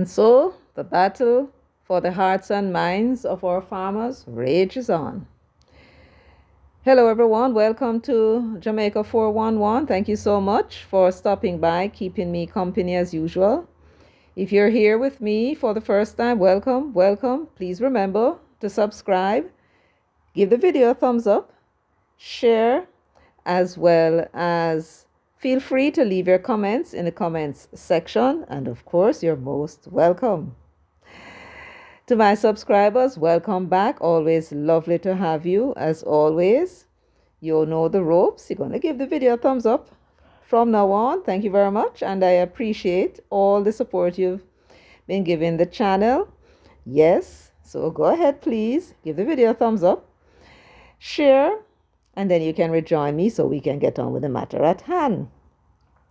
And so the battle for the hearts and minds of our farmers rages on. Hello, everyone. Welcome to Jamaica 411. Thank you so much for stopping by, keeping me company as usual. If you're here with me for the first time, welcome, welcome. Please remember to subscribe, give the video a thumbs up, share, as well as feel free to leave your comments in the comments section. And of course, you're most welcome. To my subscribers, welcome back. Always lovely to have you. As always, you know the ropes. You're going to give the video a thumbs up from now on. Thank you very much. And I appreciate all the support you've been giving the channel. Yes, so go ahead, please. Give the video a thumbs up. Share. And then you can rejoin me so we can get on with the matter at hand.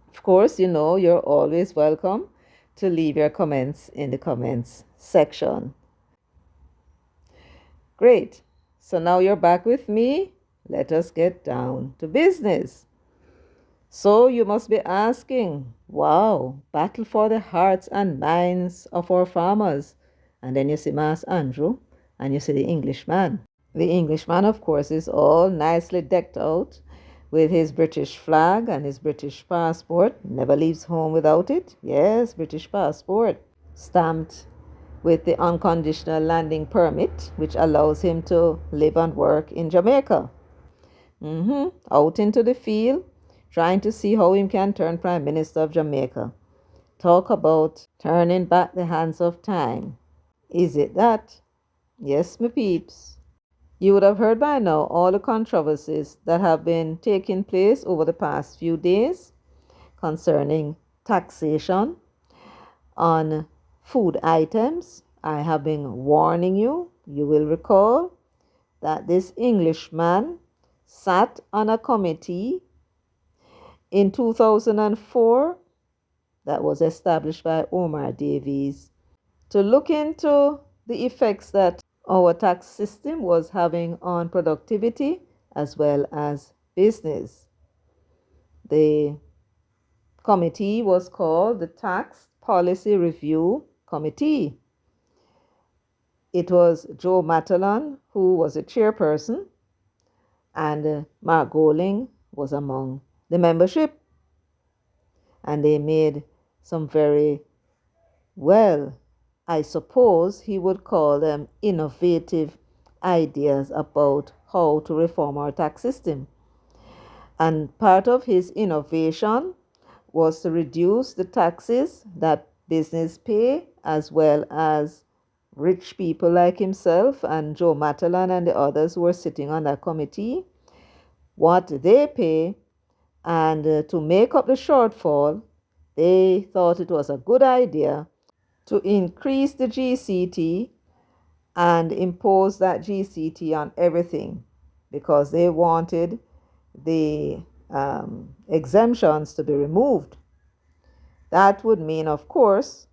Of course, you know you're always welcome to leave your comments in the comments section. Great. So now you're back with me. Let us get down to business. So you must be asking, wow, battle for the hearts and minds of our farmers. And then you see Mas Andrew and you see the Englishman. The Englishman, of course, is all nicely decked out with his British flag and his British passport. Never leaves home without it. Yes, British passport. Stamped with the unconditional landing permit, which allows him to live and work in Jamaica. Out into the field, trying to see how he can turn Prime Minister of Jamaica. Talk about turning back the hands of time. Is it that? Yes, my peeps. You would have heard by now all the controversies that have been taking place over the past few days concerning taxation on food items. I have been warning you. You will recall that this Englishman sat on a committee in 2004 that was established by Omar Davies to look into the effects that our tax system was having on productivity as well as business. The committee was called the Tax Policy Review Committee. It was Joe Matalan who was the chairperson, and Mark Golding was among the membership. And they made some very, well, I suppose he would call them innovative ideas about how to reform our tax system. And part of his innovation was to reduce the taxes that business pay, as well as rich people like himself and Joe Matalan and the others who were sitting on that committee, what they pay. And to make up the shortfall, they thought it was a good idea to increase the GCT and impose that GCT on everything, because they wanted the exemptions to be removed. That would mean, of course,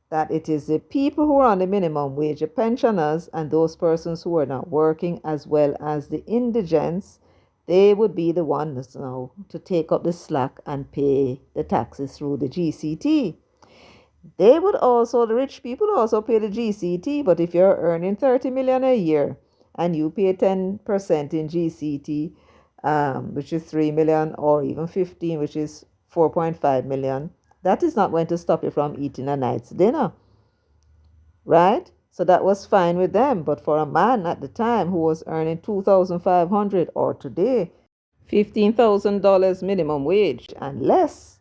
that it is the people who are on the minimum wage, the pensioners, and those persons who are not working, as well as the indigents, they would be the ones now to take up the slack and pay the taxes through the GCT. They would also, the rich people also pay the GCT, but if you're earning 30 million a year and you pay 10% in GCT, which is 3 million, or even 15, which is 4.5 million, that is not going to stop you from eating a night's dinner, right? So that was fine with them. But for a man at the time who was earning $2,500, or today $15,000 minimum wage and less,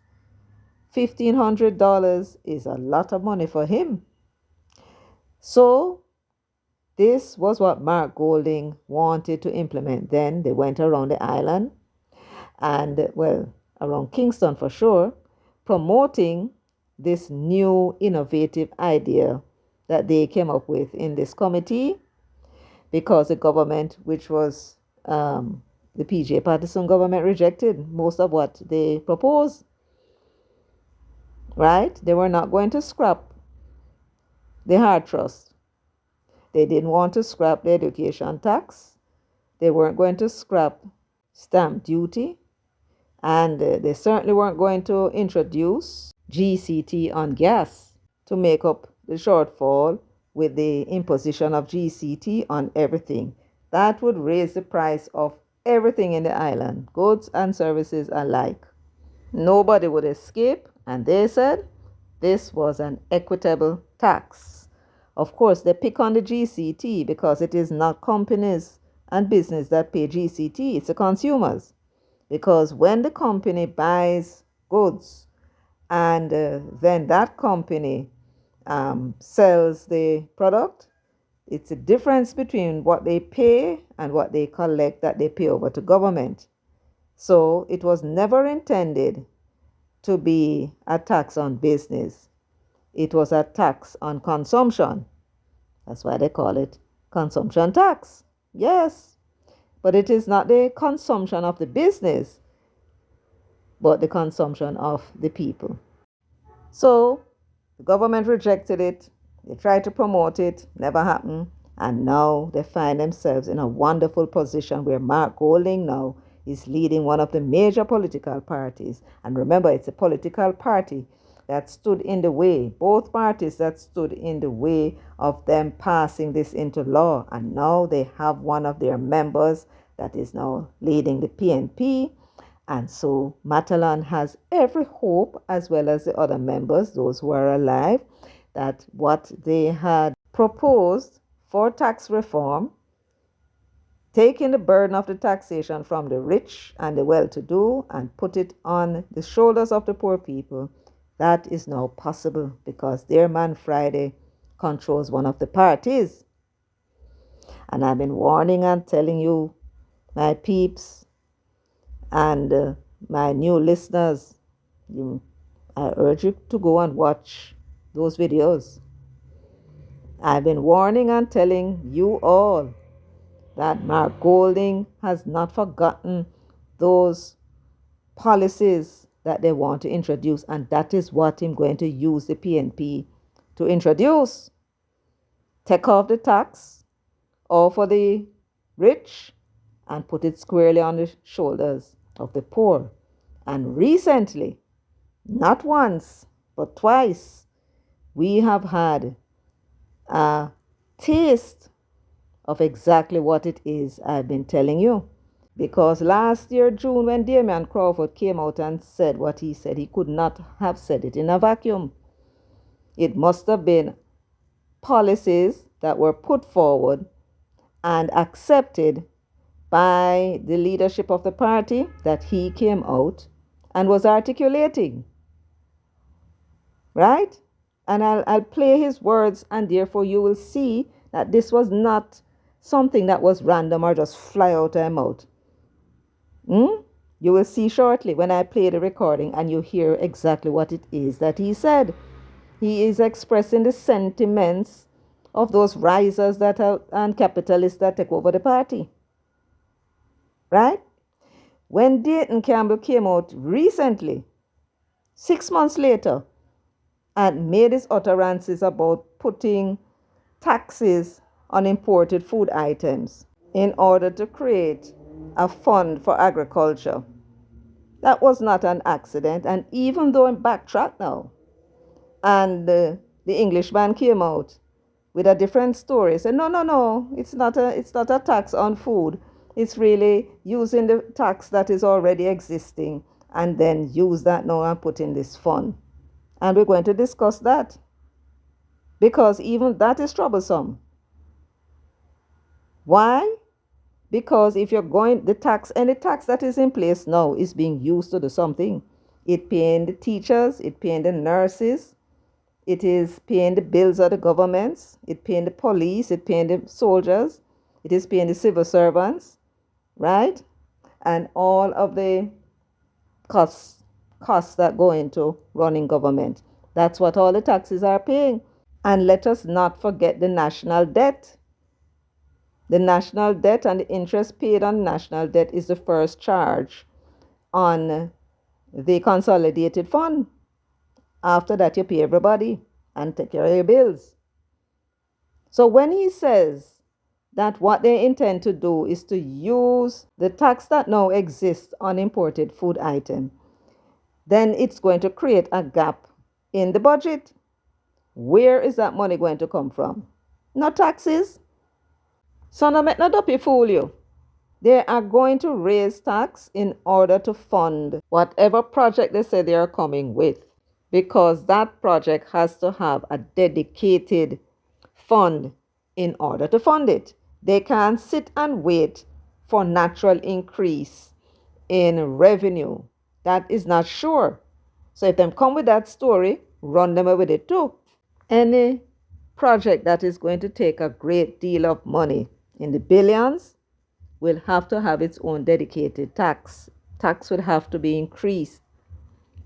$1,500 is a lot of money for him. So this was what Mark Golding wanted to implement. Then they went around the island and, well, around Kingston for sure, promoting this new innovative idea that they came up with in this committee, because the government, which was the PJ Patterson government, rejected most of what they proposed. Right? They were not going to scrap the hard trust. They didn't want to scrap the education tax. They weren't going to scrap stamp duty. And they certainly weren't going to introduce GCT on gas to make up the shortfall with the imposition of GCT on everything. That would raise the price of everything in the island, goods and services alike. Nobody would escape, and they said this was an equitable tax. Of course, they pick on the GCT because it is not companies and business that pay GCT, it's the consumers. Because when the company buys goods and then that company sells the product, it's a difference between what they pay and what they collect that they pay over to government. So it was never intended to be a tax on business. It was a tax on consumption. That's why they call it consumption tax. Yes, but it is not the consumption of the business, but the consumption of the people. So the government rejected it. They tried to promote it, never happened. And now they find themselves in a wonderful position where Mark Golding now is leading one of the major political parties. And remember, it's a political party that stood in the way, both parties that stood in the way of them passing this into law. And now they have one of their members that is now leading the PNP. And so Matalan has every hope, as well as the other members, those who are alive, that what they had proposed for tax reform, taking the burden of the taxation from the rich and the well-to-do and put it on the shoulders of the poor people, that is now possible because their man Friday controls one of the parties. And I've been warning and telling you, my peeps, and my new listeners, I urge you to go and watch those videos. I've been warning and telling you all that Mark Golding has not forgotten those policies that they want to introduce, and that is what I'm going to use the PNP to introduce. Take off the tax, all for the rich, and put it squarely on the shoulders of the poor. And recently, not once, but twice, we have had a taste of exactly what it is I've been telling you. Because last year, June, when Damian Crawford came out and said what he said, he could not have said it in a vacuum. It must have been policies that were put forward and accepted by the leadership of the party that he came out and was articulating. Right? And I'll play his words, and therefore you will see that this was not something that was random or just fly out of my mouth. You will see shortly when I play the recording and you hear exactly what it is that he said. He is expressing the sentiments of those risers that are, and capitalists that take over the party. Right? When Dayton Campbell came out recently, 6 months later, and made his utterances about putting taxes on imported food items in order to create a fund for agriculture, that was not an accident. And even though I'm backtracked now, and the Englishman came out with a different story, said, no, it's not a tax on food. It's really using the tax that is already existing and then use that now and put in this fund. And we're going to discuss that because even that is troublesome. Why? Because if you're going, any tax that is in place now is being used to do something. It paying the teachers, it paying the nurses, it is paying the bills of the governments, it paying the police, it paying the soldiers, it is paying the civil servants, right? And all of the costs that go into running government. That's what all the taxes are paying. And let us not forget the national debt. The national debt and the interest paid on national debt is the first charge on the consolidated fund. After that, you pay everybody and take care of your bills. So when he says that what they intend to do is to use the tax that now exists on imported food items, then it's going to create a gap in the budget. where is that money going to come from? Not taxes. So no make no dopey fool you. They are going to raise tax in order to fund whatever project they say they are coming with, because that project has to have a dedicated fund in order to fund it. They can't sit and wait for natural increase in revenue. That is not sure. So if them come with that story, run them with it too. Any project that is going to take a great deal of money in the billions will have to have its own dedicated tax. Tax will have to be increased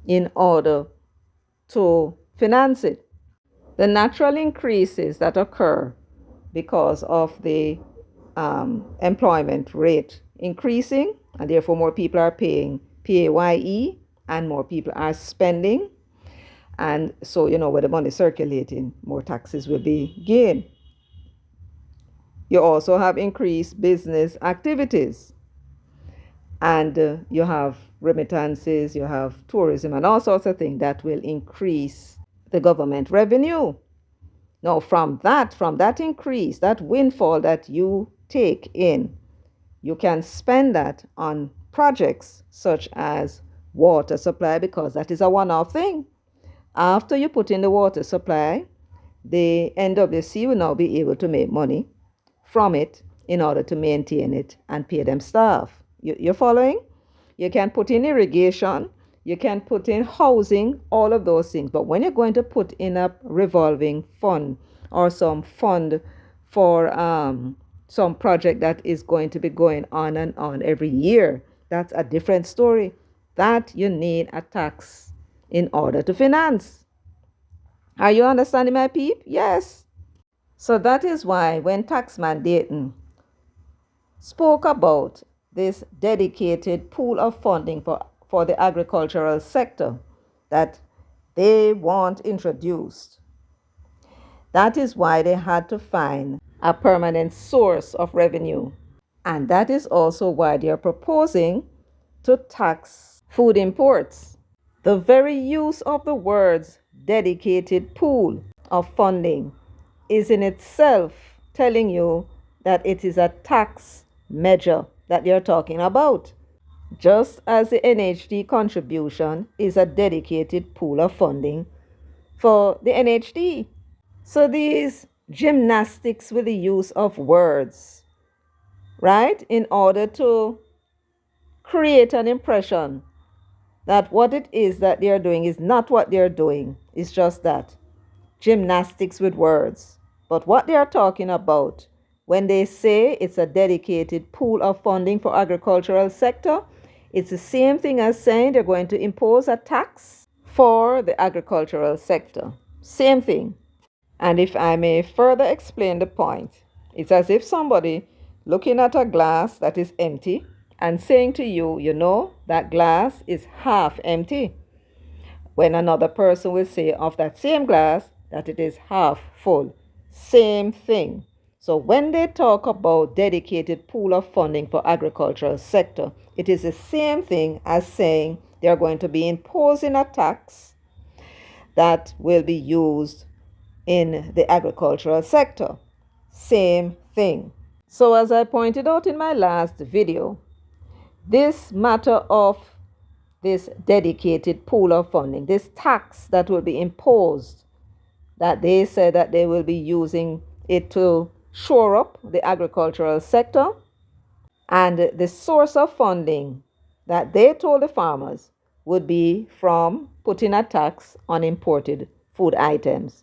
in order to finance it. The natural increases that occur because of the employment rate increasing, and therefore more people are paying PAYE and more people are spending. And so, with the money circulating, more taxes will be gained. You also have increased business activities, and you have remittances, you have tourism, and all sorts of things that will increase the government revenue. Now, from that increase, that windfall that you take in, you can spend that on projects such as water supply, because that is a one-off thing. After you put in the water supply, the NWC will now be able to make money from it in order to maintain it and pay them staff. You're following? You can put in irrigation, you can put in housing, all of those things. But when you're going to put in a revolving fund or some fund for some project that is going to be going on and on every year, that's a different story. That you need a tax in order to finance. Are you understanding, my peep? Yes. So that is why when Taxman Dayton spoke about this dedicated pool of funding for the agricultural sector that they want introduced, that is why they had to find a permanent source of revenue. And that is also why they are proposing to tax food imports. The very use of the words dedicated pool of funding is in itself telling you that it is a tax measure that you're talking about. Just as the NHD contribution is a dedicated pool of funding for the NHD. So these gymnastics with the use of words, right, in order to create an impression that what it is that they're doing is not what they're doing. It's just that gymnastics with words. But what they are talking about when they say it's a dedicated pool of funding for agricultural sector, it's the same thing as saying they're going to impose a tax for the agricultural sector. Same thing. And if I may further explain the point, it's as if somebody looking at a glass that is empty and saying to you, that glass is half empty, when another person will say of that same glass that it is half full. Same thing. So when they talk about dedicated pool of funding for agricultural sector, it is the same thing as saying they are going to be imposing a tax that will be used in the agricultural sector. Same thing. So as I pointed out in my last video, this matter of this dedicated pool of funding, this tax that will be imposed, that they say that they will be using it to shore up the agricultural sector, and the source of funding that they told the farmers would be from putting a tax on imported food items.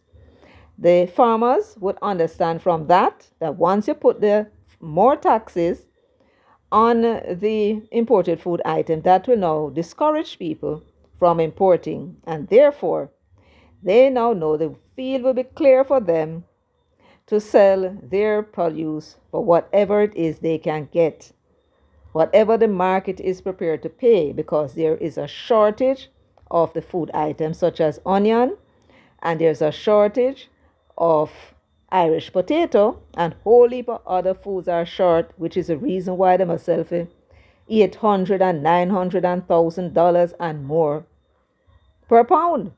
The farmers would understand from that once you put the more taxes on the imported food item, that will now discourage people from importing, and therefore they now know the field will be clear for them to sell their produce for whatever it is they can get, whatever the market is prepared to pay, because there is a shortage of the food items such as onion, and there's a shortage of Irish potato, and whole heap of other foods are short, which is the reason why they must sell for $800 and $900 and $1,000 and more per pound.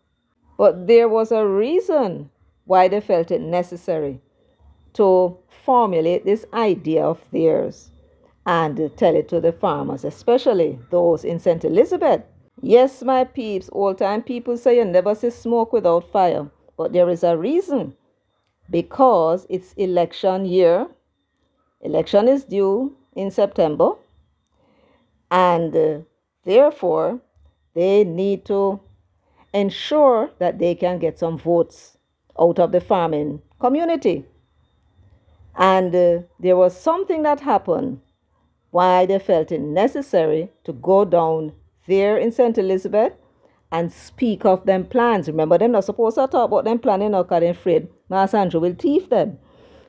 But there was a reason why they felt it necessary to formulate this idea of theirs and tell it to the farmers, especially those in St. Elizabeth. Yes, my peeps, old time people say you never see smoke without fire, but there is a reason. Because it's election year, election is due in September, and therefore they need to ensure that they can get some votes out of the farming community. And there was something that happened why they felt it necessary to go down there in St. Elizabeth and speak of them plans. Remember, they're not supposed to talk about them planning because they're afraid Master Andrew will thief them.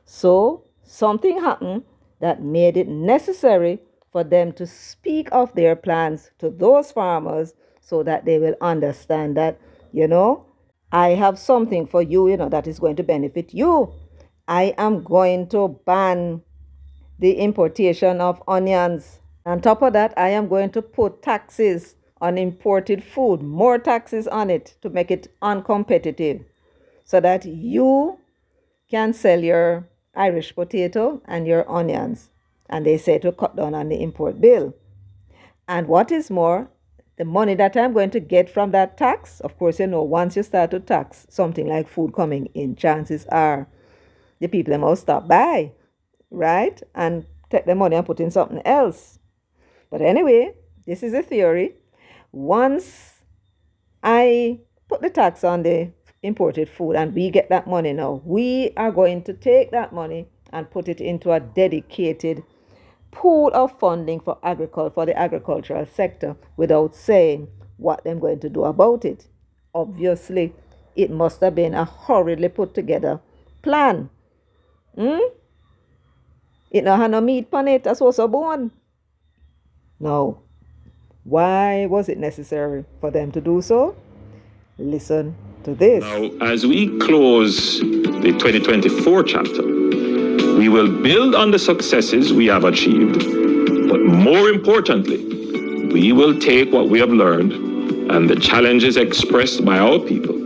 So something happened that made it necessary for them to speak of their plans to those farmers so that they will understand that, I have something for you, that is going to benefit you. I am going to ban the importation of onions. On top of that, I am going to put taxes on imported food, more taxes on it to make it uncompetitive so that you can sell your Irish potato and your onions. And they say to cut down on the import bill. And what is more, the money that I'm going to get from that tax, of course, once you start to tax something like food coming in, chances are the people must stop by, right? And take the money and put in something else. But anyway, this is a theory. Once I put the tax on the imported food and we get that money now, we are going to take that money and put it into a dedicated pool of funding for the agricultural sector without saying what they're going to do about it. Obviously, it must have been a hurriedly put together plan. It no had no meat on it, that's what's a bone. No. Why was it necessary for them to do so? Listen to this. Now, as we close the 2024 chapter, we will build on the successes we have achieved, but more importantly, we will take what we have learned and the challenges expressed by our people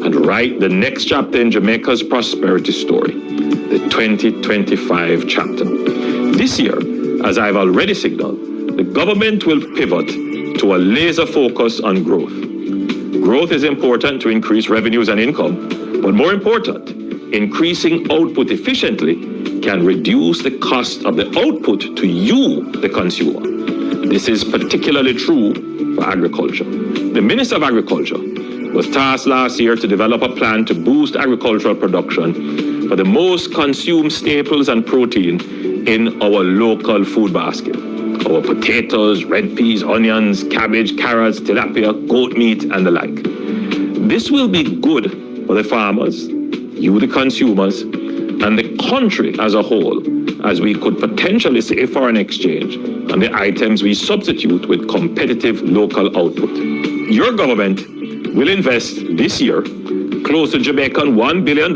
and write the next chapter in Jamaica's prosperity story, the 2025 chapter. This year, as I've already signaled, the government will pivot to a laser focus on growth. Growth is important to increase revenues and income, but more important, increasing output efficiently can reduce the cost of the output to you, the consumer. This is particularly true for agriculture. The Minister of Agriculture was tasked last year to develop a plan to boost agricultural production for the most consumed staples and protein in our local food basket. Our potatoes, red peas, onions, cabbage, carrots, tilapia, goat meat, and the like. This will be good for the farmers, you the consumers, and the country as a whole, as we could potentially save foreign exchange on the items we substitute with competitive local output. Your government will invest this year close to Jamaican $1 billion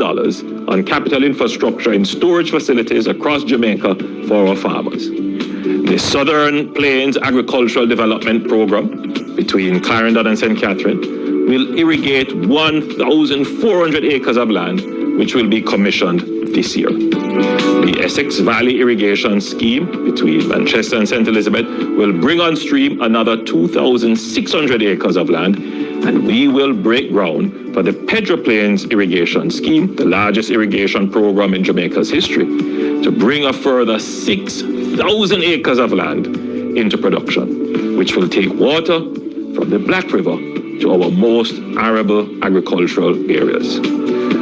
on capital infrastructure in storage facilities across Jamaica for our farmers. The Southern Plains Agricultural Development Program between Clarendon and St. Catherine will irrigate 1,400 acres of land, which will be commissioned this year. The Essex Valley Irrigation Scheme between Manchester and St. Elizabeth will bring on stream another 2,600 acres of land, and we will break ground for the Pedro Plains Irrigation Scheme, the largest irrigation program in Jamaica's history, to bring a further 6,000 acres of land into production, which will take water from the Black River to our most arable agricultural areas.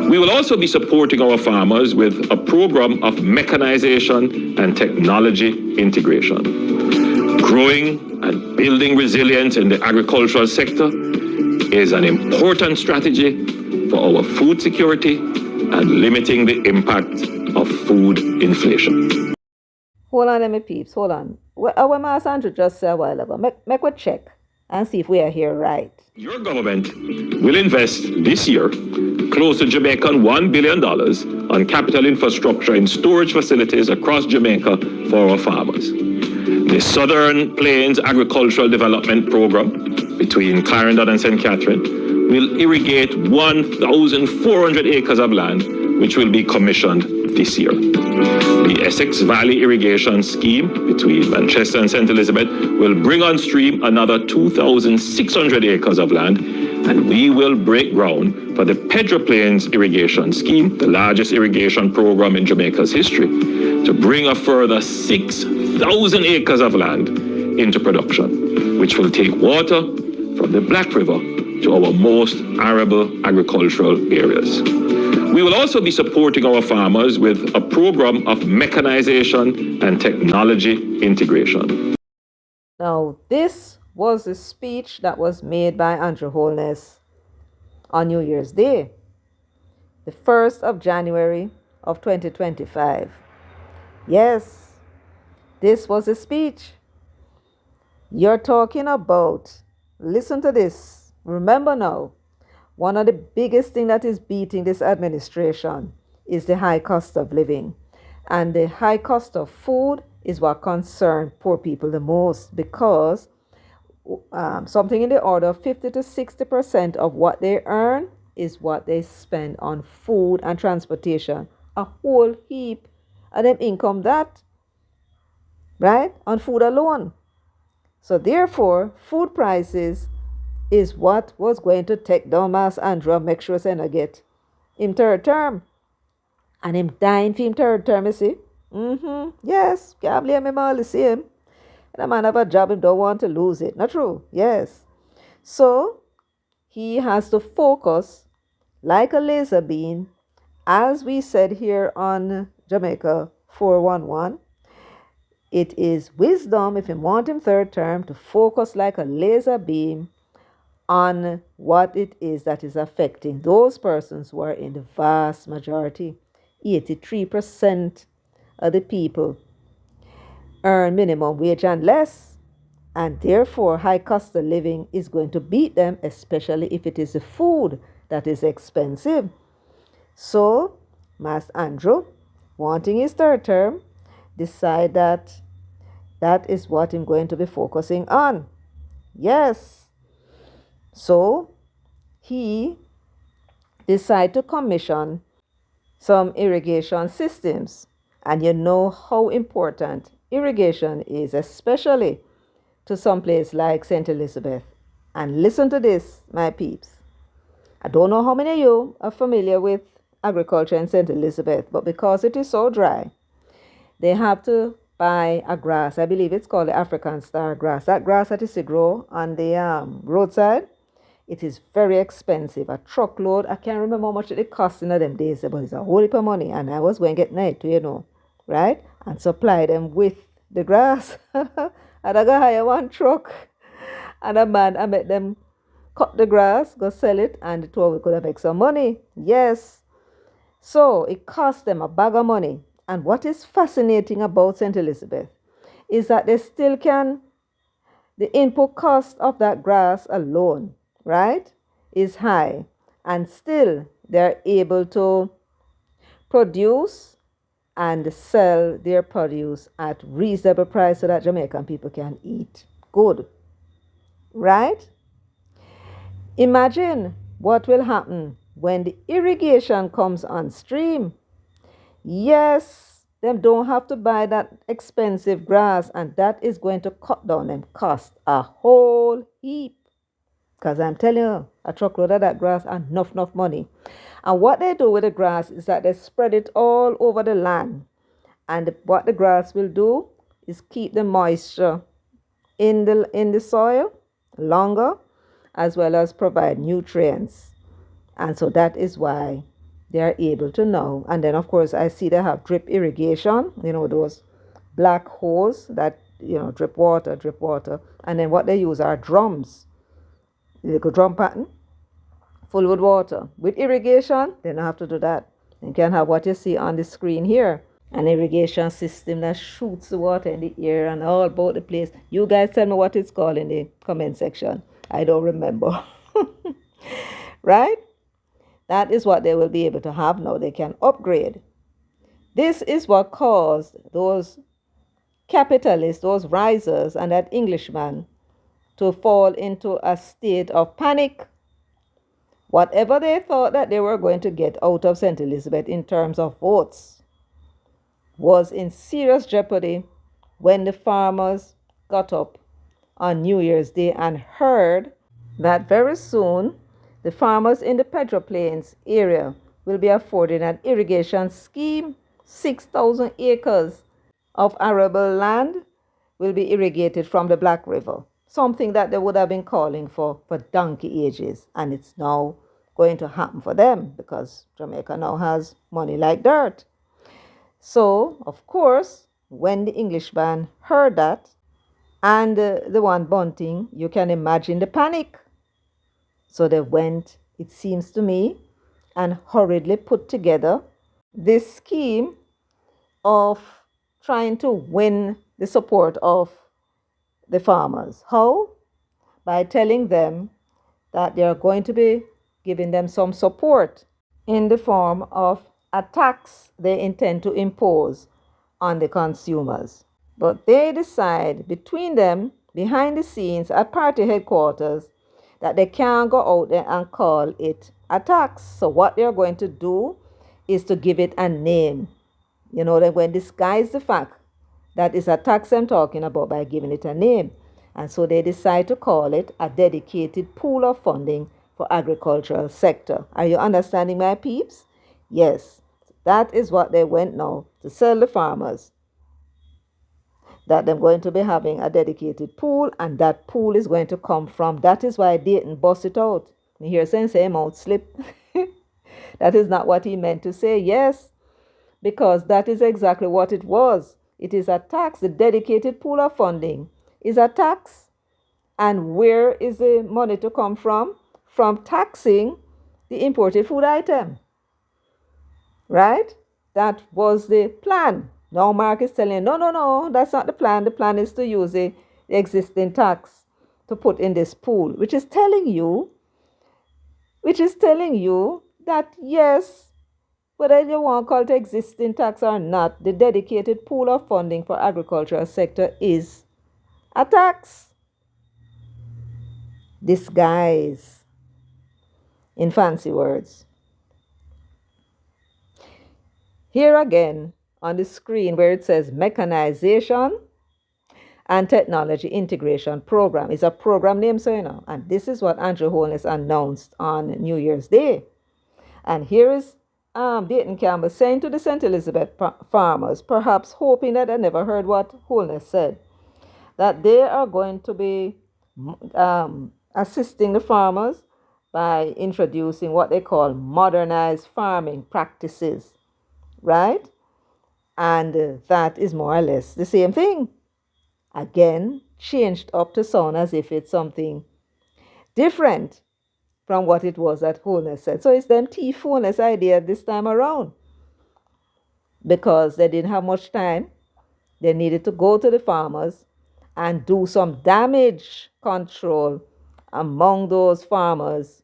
We will also be supporting our farmers with a program of mechanization and technology integration. Growing and building resilience in the agricultural sector is an important strategy for our food security and limiting the impact of food inflation. Hold on, let me peeps, hold on. What Master Andrew just said a while ago, make a check and see if we are here right. Your government will invest this year close to Jamaican $1 billion on capital infrastructure in storage facilities across Jamaica for our farmers. The Southern Plains Agricultural Development Program between Clarendon and St. Catherine will irrigate 1,400 acres of land, which will be commissioned this year. The Essex Valley Irrigation Scheme between Manchester and St. Elizabeth will bring on stream another 2,600 acres of land, and we will break ground for the Pedro Plains Irrigation Scheme, the largest irrigation program in Jamaica's history, to bring a further 6,000 acres of land into production, which will take water from the Black River to our most arable agricultural areas. We will also be supporting our farmers with a program of mechanization and technology integration. Now, this was the speech that was made by Andrew Holness on New Year's Day, the 1st of January of 2025. Yes, this was a speech. You're talking about, listen to this, remember now, one of the biggest things that is beating this administration is the high cost of living. And the high cost of food is what concerns poor people the most, because something in the order of 50 to 60% of what they earn is what they spend on food and transportation. A whole heap of them income that, right, on food alone. So therefore, food prices is what was going to take down Mass Andrew and make sure he not get him third term. And him dying for him third term, you see. Yes, can't blame him all the same. And a man have a job, him don't want to lose it. Not true? Yes. So he has to focus like a laser beam, as we said here on Jamaica 411. It is wisdom, if you want him third term, to focus like a laser beam on what it is that is affecting those persons who are in the vast majority. 83% of the people earn minimum wage and less, and therefore high cost of living is going to beat them, especially if it is the food that is expensive. So Mas Andrew, wanting his third term, decide that that is what I'm going to be focusing on. Yes. So he decided to commission some irrigation systems. And you know how important irrigation is, especially to some place like St. Elizabeth. And listen to this, my peeps. I don't know how many of you are familiar with agriculture in St. Elizabeth, but because it is so dry, they have to buy a grass. I believe it's called the African star grass. That grass that is to grow on the roadside, it is very expensive. A truckload, I can't remember how much it cost in them days, but it's a whole heap of money. And I was going to get night, right? And supply them with the grass. And I got hire one truck. And a man, I met them cut the grass, go sell it, and the two we could have make some money. Yes. So it cost them a bag of money. And what is fascinating about St. Elizabeth is that they still can, the input cost of that grass alone, right, is high. And still they're able to produce and sell their produce at reasonable price so that Jamaican people can eat good, right? Imagine what will happen when the irrigation comes on stream. Yes, them don't have to buy that expensive grass, and that is going to cut down them cost a whole heap. Because I'm telling you, a truckload of that grass and enough money. And what they do with the grass is that they spread it all over the land. And what the grass will do is keep the moisture in the soil longer, as well as provide nutrients. And so that is why they are able to now. And then, of course, I see they have drip irrigation, those black hose that, drip water. And then what they use are drums, little drum pattern, full with water. With irrigation, they don't have to do that. You can have what you see on the screen here, an irrigation system that shoots the water in the air and all about the place. You guys tell me what it's called in the comment section. I don't remember. Right? That is what they will be able to have now. They can upgrade. This is what caused those capitalists, those risers, and that Englishman to fall into a state of panic. Whatever they thought that they were going to get out of St. Elizabeth in terms of votes was in serious jeopardy when the farmers got up on New Year's Day and heard that very soon the farmers in the Pedro Plains area will be afforded an irrigation scheme. 6,000 acres of arable land will be irrigated from the Black River, something that they would have been calling for donkey ages. And it's now going to happen for them because Jamaica now has money like dirt. So, of course, when the Englishman heard that, and the one bunting, you can imagine the panic. So they went, it seems to me, and hurriedly put together this scheme of trying to win the support of the farmers. How? By telling them that they are going to be giving them some support in the form of a tax they intend to impose on the consumers. But they decide between them, behind the scenes at party headquarters, that they can't go out there and call it a tax. So what they're going to do is to give it a name. You know, they're going to disguise the fact that it's a tax I'm talking about by giving it a name. And so they decide to call it a dedicated pool of funding for agricultural sector. Are you understanding, my peeps? Yes, that is what they went now to sell the farmers. That they're going to be having a dedicated pool, and that pool is going to come from. That is why Dayton bust it out. You hear say mouth slip. That is not what he meant to say. Yes, because that is exactly what it was. It is a tax. The dedicated pool of funding is a tax. And where is the money to come from? From taxing the imported food item. Right? That was the plan. Now Mark is telling you, no, that's not the plan. The plan is to use the existing tax to put in this pool, which is telling you that yes, whether you want to call it existing tax or not, the dedicated pool of funding for agricultural sector is a tax. Disguise, in fancy words. Here again on the screen where it says Mechanization and Technology Integration Program is a program name, so you know. And this is what Andrew Holness announced on New Year's Day. And here is Dayton Campbell saying to the St. Elizabeth farmers, perhaps hoping that they never heard what Holness said, that they are going to be assisting the farmers by introducing what they call modernized farming practices, right? And that is more or less the same thing. Again, changed up to sound as if it's something different from what it was that Holness said. So it's them thief Holness idea this time around. Because they didn't have much time. They needed to go to the farmers and do some damage control among those farmers.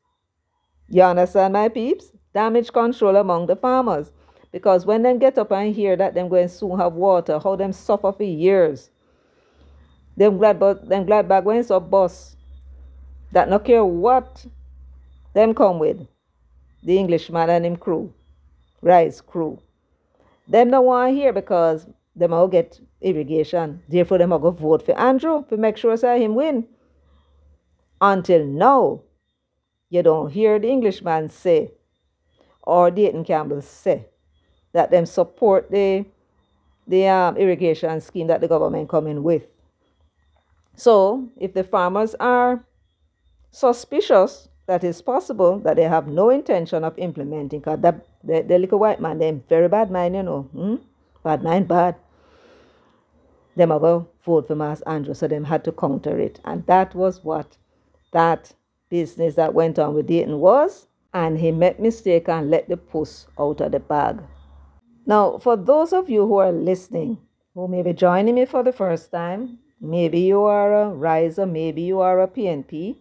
You understand, my peeps? Damage control among the farmers. Because when them get up and hear that them going to soon have water, how them suffer for years. Them glad bag when it's up bus. That no care what them come with. The Englishman and him crew. Rice crew. Them no want to hear because them all get irrigation. Therefore them all go vote for Andrew to make sure say him win. Until now, you don't hear the Englishman say or Dayton Campbell say that them support the irrigation scheme that the government coming with. So if the farmers are suspicious that it's possible that they have no intention of implementing, because the little white man, they're very bad mind, you know. Bad mind, bad. Them are go vote for Mass Andrew, so them had to counter it. And that was what that business that went on with Dayton was. And he made mistake and let the puss out of the bag. Now, for those of you who are listening, who may be joining me for the first time, maybe you are a riser, maybe you are a PNP,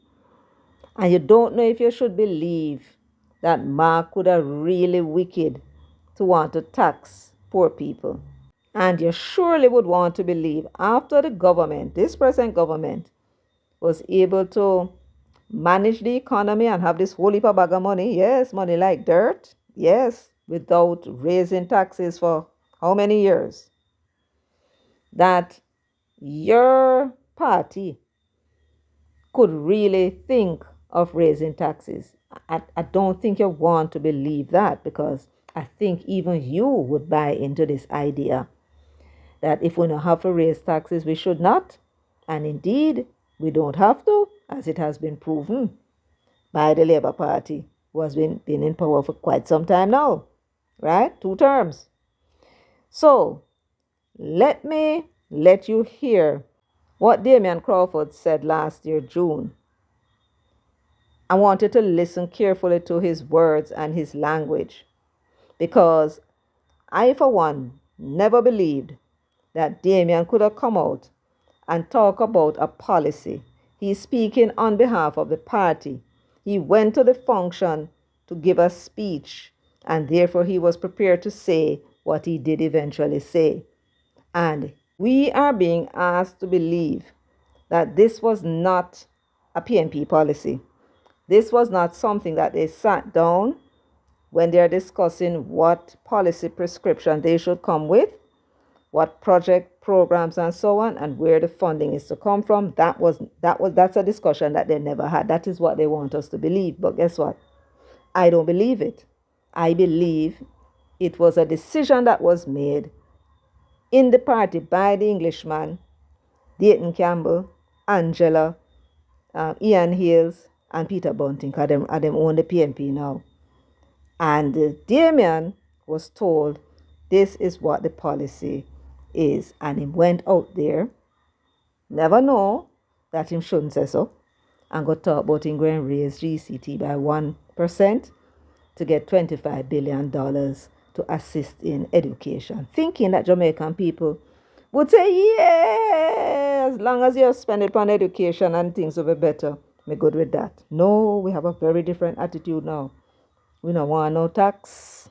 and you don't know if you should believe that Mark would have really wicked to want to tax poor people. And you surely would want to believe after the government, this present government, was able to manage the economy and have this whole heap of bag of money. Yes, money like dirt. Yes, without raising taxes for how many years? That your party could really think of raising taxes. I don't think you want to believe that, because I think even you would buy into this idea that if we don't have to raise taxes, we should not. And indeed, we don't have to, as it has been proven by the Labour Party, who has been in power for quite some time now, right? 2 terms. So let me let you hear what Damian Crawford said last year, June. I wanted to listen carefully to his words and his language, because I, for one, never believed that Damian could have come out and talk about a policy. He's speaking on behalf of the party. He went to the function to give a speech, and therefore he was prepared to say what he did eventually say. And we are being asked to believe that this was not a PNP policy. This was not something that they sat down when they're discussing what policy prescription they should come with, what project programs and so on, and where the funding is to come from. That's a discussion that they never had. That is what they want us to believe. But guess what? I don't believe it. I believe it was a decision that was made in the party by the Englishman, Dayton Campbell, Angela, Ian Hales, and Peter Bunting, because them own the PNP now. And Damian was told this is what the policy is. And he went out there, never know that him shouldn't say so, and go talk about him going to raise GCT by 1% to get $25 billion to assist in education, thinking that Jamaican people would say, yeah, as long as you spend it on education and things will be better, we're good with that. No, we have a very different attitude now. We don't want no tax.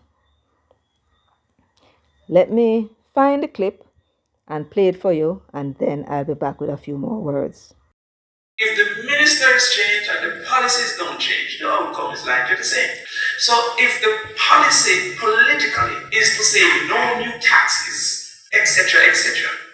Let me find the clip and play it for you, and then I'll be back with a few more words. If the ministers change and the policies don't change, the outcome is likely the same. So if the policy politically is to say no new taxes, etc.,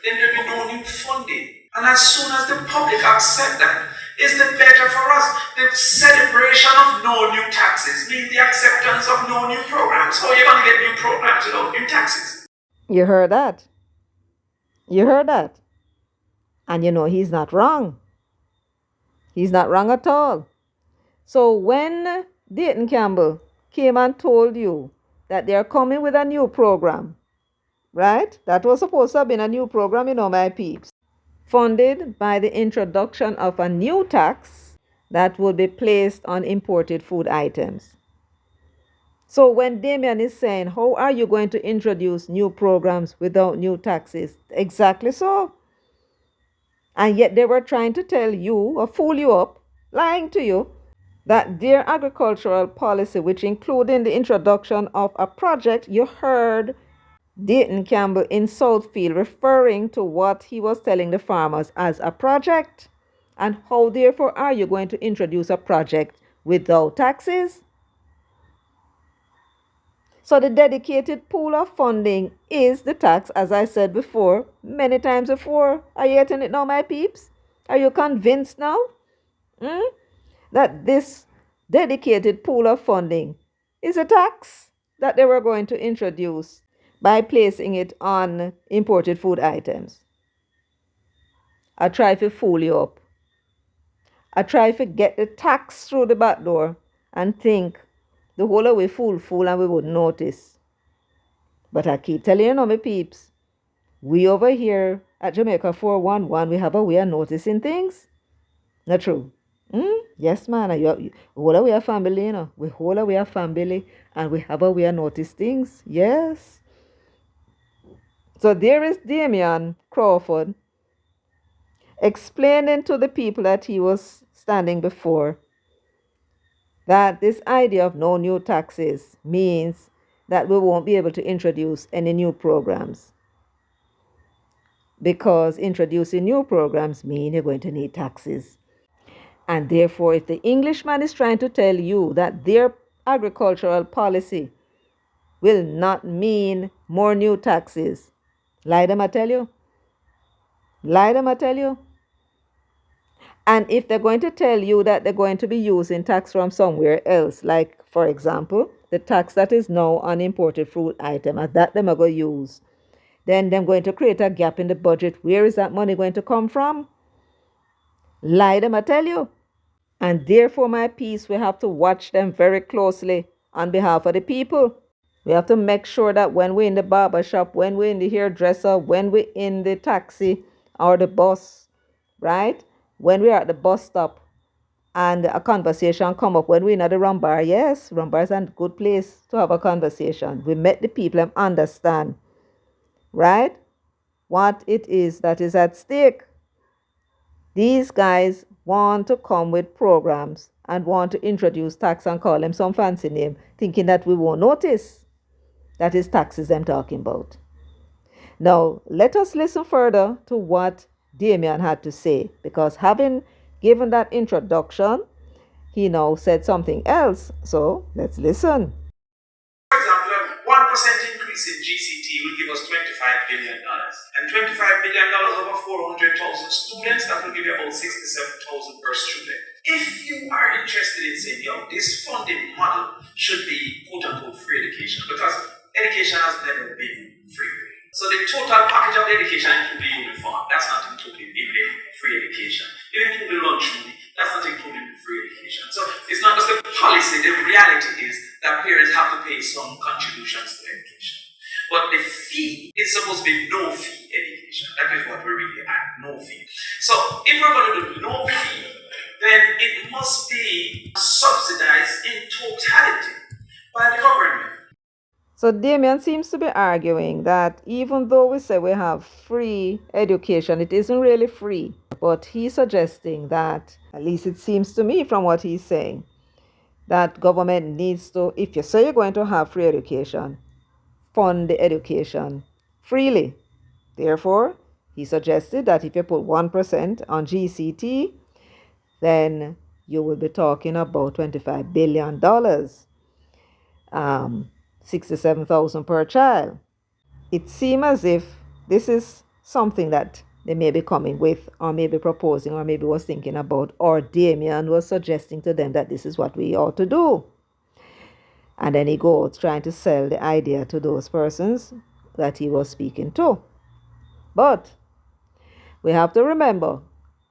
then there will be no new funding. And as soon as the public accept that, is the better for us. The celebration of no new taxes means the acceptance of no new programs. How are you going to get new programs without new taxes? You heard that? You heard that? And you know he's not wrong. He's not wrong at all. So when Dayton Campbell came and told you that they're coming with a new program, right? That was supposed to have been a new program, you know, my peeps. Funded by the introduction of a new tax that would be placed on imported food items. So when Damian is saying, how are you going to introduce new programs without new taxes? Exactly so. And yet they were trying to tell you or fool you up, lying to you, that their agricultural policy, which included the introduction of a project, you heard Dayton Campbell in Southfield referring to what he was telling the farmers as a project. And how therefore are you going to introduce a project without taxes? So the dedicated pool of funding is the tax, as I said before, many times before. Are you getting it now, my peeps? Are you convinced now that this dedicated pool of funding is a tax that they were going to introduce by placing it on imported food items? I try to fool you up. I try to get the tax through the back door and think the whole of we fool and we would notice. But I keep telling you now, my peeps, we over here at Jamaica 411, we have a way of noticing things. Not true? Yes, man. Whole of we are family, you know. We whole of we are family, and we have a way of notice things. Yes. So there is Damian Crawford explaining to the people that he was standing before that this idea of no new taxes means that we won't be able to introduce any new programs, because introducing new programs mean you're going to need taxes. And therefore, if the Englishman is trying to tell you that their agricultural policy will not mean more new taxes, lie them, I tell you. Lie them, I tell you. And if they're going to tell you that they're going to be using tax from somewhere else, like, for example, the tax that is now on imported fruit item, and that them are going to use, then they're going to create a gap in the budget. Where is that money going to come from? Lie them, I tell you. And therefore, my piece, we have to watch them very closely on behalf of the people. We have to make sure that when we're in the barber shop, when we're in the hairdresser, when we're in the taxi or the bus, right? When we're at the bus stop and a conversation come up, when we're in the rum bar, yes, rum bar is a good place to have a conversation. We met the people and understand, right, what it is that is at stake. These guys want to come with programs and want to introduce tax and call them some fancy name, thinking that we won't notice that is taxes I'm talking about. Now, let us listen further to what Damian had to say, because having given that introduction, he now said something else. So let's listen. For example, a 1% increase in GCT will give us $25 billion. And $25 billion over 400,000 students, that will give you about 67,000 per student. If you are interested in saying, yo, this funding model should be quote unquote free education, because education has never been free. So the total package of the education includes the uniform, that's not included in the free education. You include the lunch money, that's not included in free education. So it's not just the policy, the reality is that parents have to pay some contributions to education. But the fee is supposed to be no fee education. That is what we're really at, no fee. So if we're going to do no fee, then it must be subsidized in totality by the government. So Damian seems to be arguing that even though we say we have free education, it isn't really free. But he's suggesting that, at least it seems to me from what he's saying, that government needs to, if you say you're going to have free education, fund the education freely. Therefore, he suggested that if you put 1% on GCT, then you will be talking about $25 billion. 67,000 per child. It seems as if this is something that they may be coming with, or maybe proposing, or maybe was thinking about, or Damian was suggesting to them that this is what we ought to do. And then he goes trying to sell the idea to those persons that he was speaking to. But we have to remember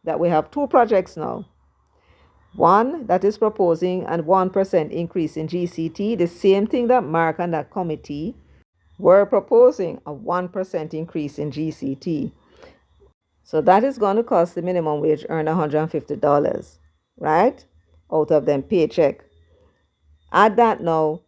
that we have two projects now. One that is proposing a 1% increase in GCT, the same thing that Mark and that committee were proposing, a 1% increase in GCT. So that is going to cost the minimum wage earner $150, right? Out of them paycheck. Add that now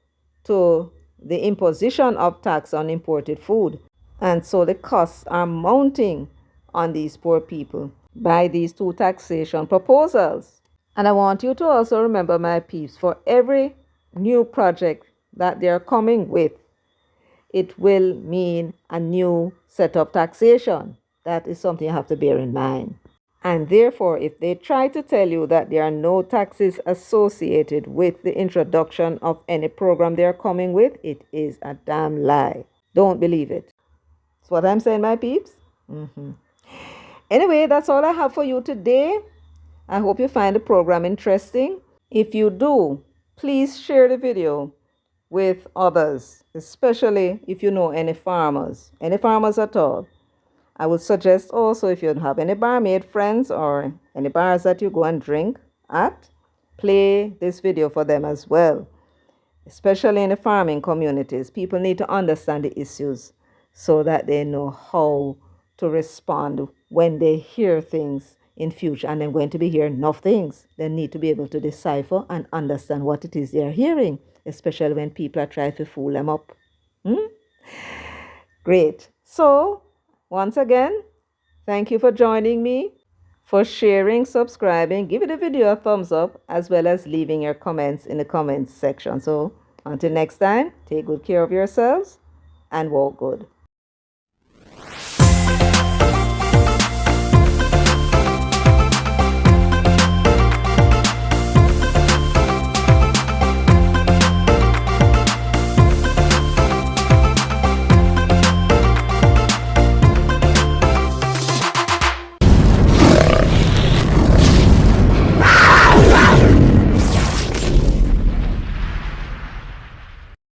to the imposition of tax on imported food. And so the costs are mounting on these poor people by these two taxation proposals. And I want you to also remember, my peeps, for every new project that they're coming with, it will mean a new set of taxation. That is something you have to bear in mind. And therefore, if they try to tell you that there are no taxes associated with the introduction of any program they're coming with, it is a damn lie. Don't believe it. That's what I'm saying, my peeps. Anyway, that's all I have for you today. I hope you find the program interesting. If you do, please share the video with others, especially if you know any farmers at all. I would suggest also, if you have any barmaid friends or any bars that you go and drink at, play this video for them as well. Especially in the farming communities, people need to understand the issues so that they know how to respond when they hear things in future, and they're going to be hearing enough things. They need to be able to decipher and understand what it is they're hearing, especially when people are trying to fool them up. Great. So, once again, thank you for joining me, for sharing, subscribing, giving the video a thumbs up, as well as leaving your comments in the comments section. So, until next time, take good care of yourselves and walk good.